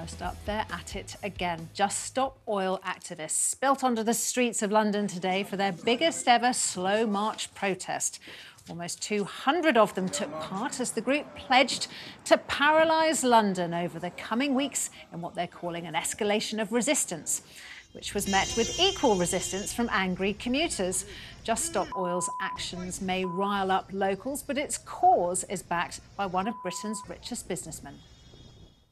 First up, they're at it again. Just Stop Oil activists spilt onto the streets of London today for their biggest ever slow march protest. Almost 200 of them took part as the group pledged to paralyse London over the coming weeks in what they're calling an escalation of resistance, which was met with equal resistance from angry commuters. Just Stop Oil's actions may rile up locals, but its cause is backed by one of Britain's richest businessmen.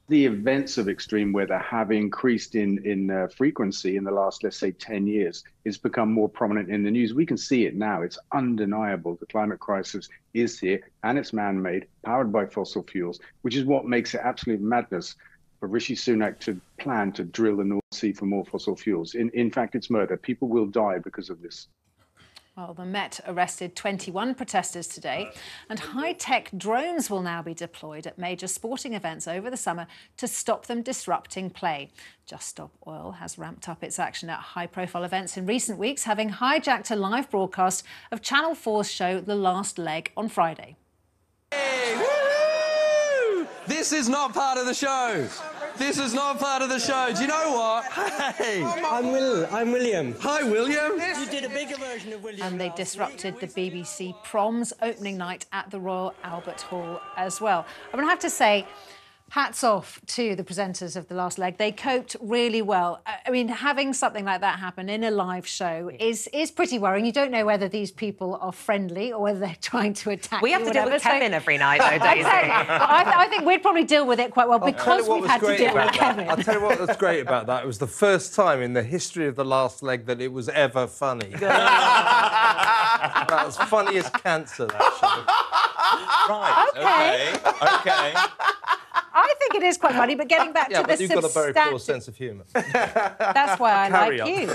The events of extreme weather have increased in frequency in the last, let's say, 10 years. It's become more prominent in the news. We can see it now. It's undeniable. The climate crisis is here, and it's man-made, powered by fossil fuels, which is what makes it absolute madness for Rishi Sunak to plan to drill the North Sea for more fossil fuels. In fact, it's murder. People will die because of this. Well, the Met arrested 21 protesters today, and high-tech drones will now be deployed at major sporting events over the summer to stop them disrupting play. Just Stop Oil has ramped up its action at high-profile events in recent weeks, having hijacked a live broadcast of Channel 4's show The Last Leg on Friday. Hey, woo! This is not part of the show. This is not part of the show. Do you know what? Hey! I'm William. Hi, William. You did a bigger version of William. And they disrupted the BBC Proms opening night at the Royal Albert Hall as well. I'm going to have to say, hats off to the presenters of The Last Leg. They coped really well. I mean, having something like that happen in a live show is pretty worrying. You don't know whether these people are friendly or whether they're trying to attack you. We have to deal with Kevin every night, though, Daisy. I think we'd probably deal with it quite well because we've had to deal with Kevin. I'll tell you what was great about that. It was the first time in the history of The Last Leg that it was ever funny. That was funny as cancer, that show. Right, OK. I think it is quite funny, but getting back to the substantive... you've got a very poor sense of humour. That's why I like you.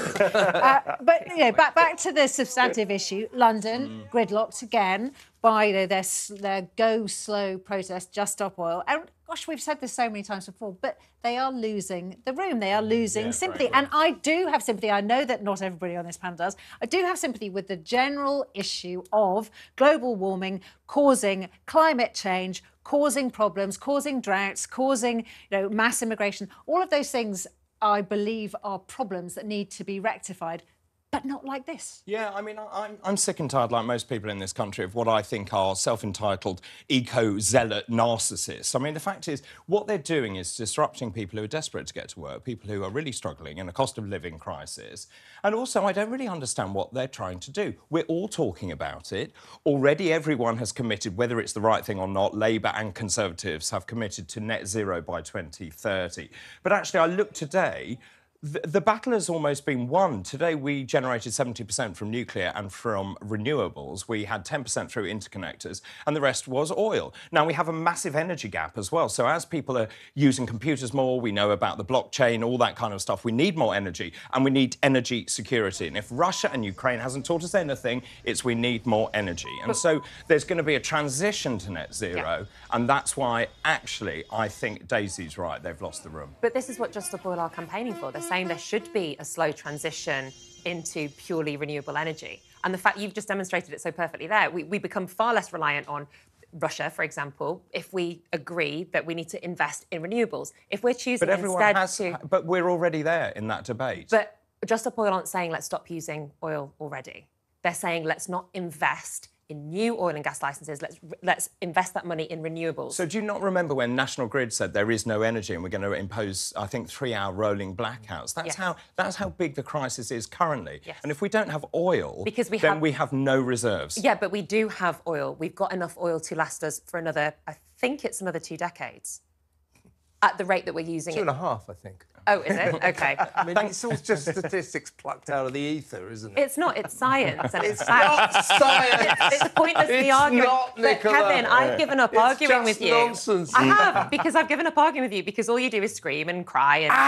But, you know, back to the substantive issue. London, gridlocked again by their go slow protest, Just Stop Oil. And, gosh, we've said this so many times before, but they are losing the room. They are losing sympathy. And I do have sympathy. I know that not everybody on this panel does. I do have sympathy with the general issue of global warming causing climate change, causing problems, causing droughts, causing, mass immigration. All of those things, I believe, are problems that need to be rectified, but not like this. Yeah, I mean, I'm sick and tired, like most people in this country, of what I think are self-entitled eco-zealot narcissists. I mean, the fact is, what they're doing is disrupting people who are desperate to get to work, people who are really struggling in a cost of living crisis. And also, I don't really understand what they're trying to do. We're all talking about it. Already everyone has committed, whether it's the right thing or not, Labour and Conservatives have committed to net zero by 2030. But actually, I looked today, the battle has almost been won. Today, we generated 70% from nuclear and from renewables. We had 10% through interconnectors, and the rest was oil. Now, we have a massive energy gap as well. So as people are using computers more, we know about the blockchain, all that kind of stuff. We need more energy, and we need energy security. And if Russia and Ukraine hasn't taught us anything, it's we need more energy. And so there's going to be a transition to net zero, and that's why, actually, I think Daisy's right. They've lost the room. But this is what Just Stop Oil are campaigning for. They're saying there should be a slow transition into purely renewable energy. And the fact you've just demonstrated it so perfectly there, we become far less reliant on Russia, for example, if we agree that we need to invest in renewables. If we're choosing But we're already there in that debate. But Just Stop Oil aren't saying let's stop using oil already. They're saying let's not invest in new oil and gas licences, let's invest that money in renewables. So do you not remember when National Grid said there is no energy and we're going to impose, I think, 3-hour rolling blackouts? That's how big the crisis is currently. Yes. And if we don't have oil, we have no reserves. Yeah, but we do have oil. We've got enough oil to last us for another, I think it's another 2 decades. At the rate that we're using it. 2.5, I think. Oh, is it? OK. I mean, it's all just statistics plucked out of the ether, isn't it? It's not. It's science. And it's not science. It's pointlessly arguing. Not, Nicola. But, Kevin, I've given up arguing with you. It's nonsense. I have, because I've given up arguing with you, because all you do is scream and cry and shout.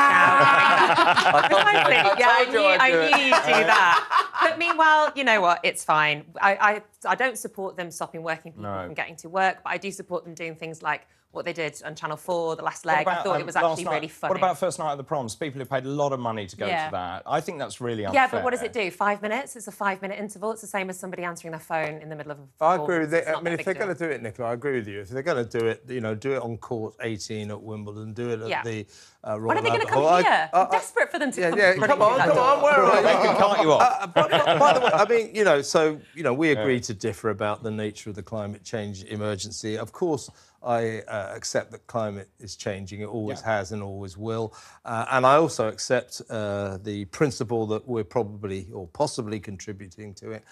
I knew you'd do that. But meanwhile, you know what? It's fine. I don't support them stopping working people from getting to work, but I do support them doing things like what they did on Channel 4, The Last Leg. I thought it was actually really funny. What about first night at the proms, people who paid a lot of money to go to that. I think that's really unfair. Yeah, but what does it do? 5 minutes? It's a 5-minute interval. It's the same as somebody answering their phone in the middle of a I agree with it. I mean, if they're going to do it, Nicola, I agree with you. If they're going to do it, you know, do it on court 18 at Wimbledon, do it at the Royal When are they going to come Albert Hall. here? I'm desperate for them to come. Come on, where are They can cut you off. By the way, I mean, you know, so, you know, we agree to differ about the nature of the climate change emergency. Of course, I accept that climate is changing. It always has and always will. And I also accept the principle that we're probably or possibly contributing to it.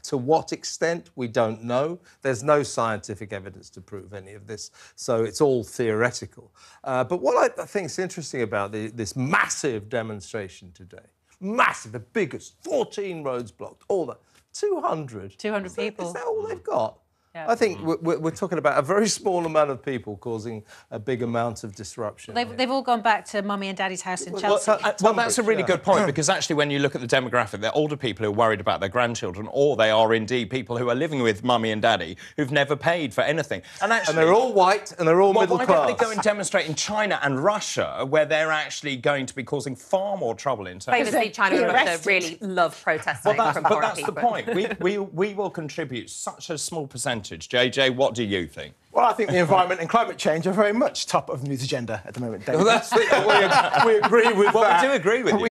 To what extent, we don't know. There's no scientific evidence to prove any of this, so it's all theoretical. But what I think is interesting about this massive demonstration today, massive, the biggest, 14 roads blocked, all that, 200 people. Is that all they've got? Yeah. I think we're talking about a very small amount of people causing a big amount of disruption. They've all gone back to Mummy and Daddy's house in Chelsea. Well, that's a really good point, because actually when you look at the demographic, they're older people who are worried about their grandchildren, or they are indeed people who are living with Mummy and Daddy who've never paid for anything. And they're all white and they're all middle why class. Why don't they go and demonstrate in China and Russia, where they're actually going to be causing far more trouble in terms of... Famously, China and Russia really love protesting. But that's the point. We will contribute such a small percentage. JJ, what do you think? Well, I think the environment and climate change are very much top of the news agenda at the moment, David. Well, we agree with that. We do agree with you.